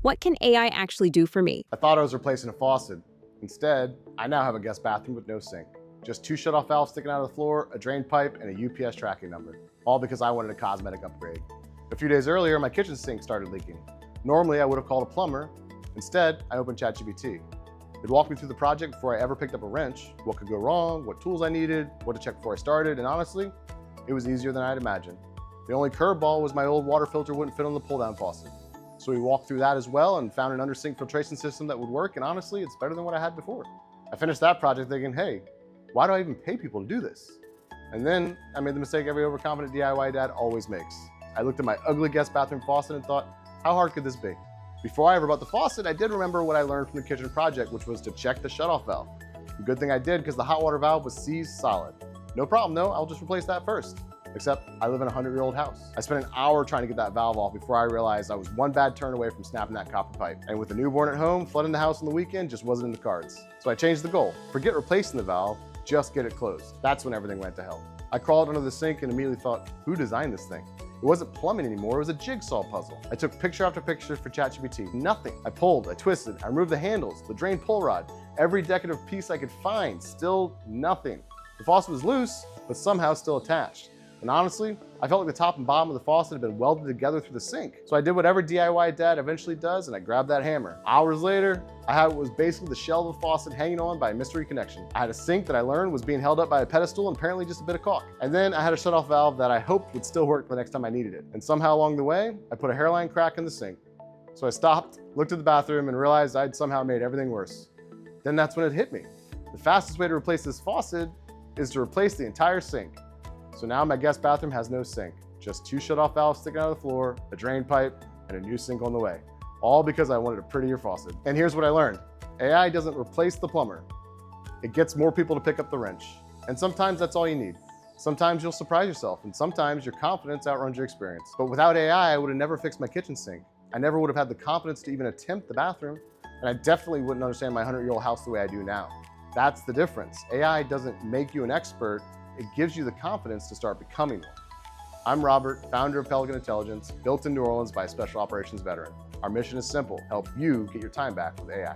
What can AI actually do for me? I thought I was replacing a faucet. Instead, I now have a guest bathroom with no sink. Just 2 shutoff valves sticking out of the floor, a drain pipe, and a UPS tracking number. All because I wanted a cosmetic upgrade. A few days earlier, my kitchen sink started leaking. Normally, I would have called a plumber. Instead, I opened ChatGPT. It walked me through the project before I ever picked up a wrench, what could go wrong, what tools I needed, what to check before I started, and honestly, it was easier than I'd imagined. The only curveball was my old water filter wouldn't fit on the pull-down faucet. So we walked through that as well and found an under-sink filtration system that would work, and honestly, it's better than what I had before. I finished that project thinking, hey, why do I even pay people to do this? And then I made the mistake every overconfident DIY dad always makes. I looked at my ugly guest bathroom faucet and thought, how hard could this be? Before I ever bought the faucet, I did remember what I learned from the kitchen project, which was to check the shutoff valve. A good thing I did because the hot water valve was seized solid. No problem though, I'll just replace that first. Except I live in a 100-year-old house. I spent an hour trying to get that valve off before I realized I was one bad turn away from snapping that copper pipe. And with a newborn at home, flooding the house on the weekend just wasn't in the cards. So I changed the goal. Forget replacing the valve, just get it closed. That's when everything went to hell. I crawled under the sink and immediately thought, who designed this thing? It wasn't plumbing anymore, it was a jigsaw puzzle. I took picture after picture for ChatGPT. Nothing. I pulled, I twisted, I removed the handles, the drain pull rod, every decorative piece I could find, still nothing. The faucet was loose, but somehow still attached. And honestly, I felt like the top and bottom of the faucet had been welded together through the sink. So I did what every DIY dad eventually does, and I grabbed that hammer. Hours later, I had what was basically the shell of a faucet hanging on by a mystery connection. I had a sink that I learned was being held up by a pedestal and apparently just a bit of caulk. And then I had a shutoff valve that I hoped would still work the next time I needed it. And somehow along the way, I put a hairline crack in the sink. So I stopped, looked at the bathroom, and realized I'd somehow made everything worse. Then that's when it hit me. The fastest way to replace this faucet is to replace the entire sink. So now my guest bathroom has no sink, just 2 shutoff valves sticking out of the floor, a drain pipe, and a new sink on the way. All because I wanted a prettier faucet. And here's what I learned. AI doesn't replace the plumber. It gets more people to pick up the wrench. And sometimes that's all you need. Sometimes you'll surprise yourself, and sometimes your confidence outruns your experience. But without AI, I would have never fixed my kitchen sink. I never would have had the confidence to even attempt the bathroom, and I definitely wouldn't understand my 100-year-old house the way I do now. That's the difference. AI doesn't make you an expert, it gives you the confidence to start becoming one. I'm Robert, founder of Pelican Intelligence, built in New Orleans by a special operations veteran. Our mission is simple, help you get your time back with AI.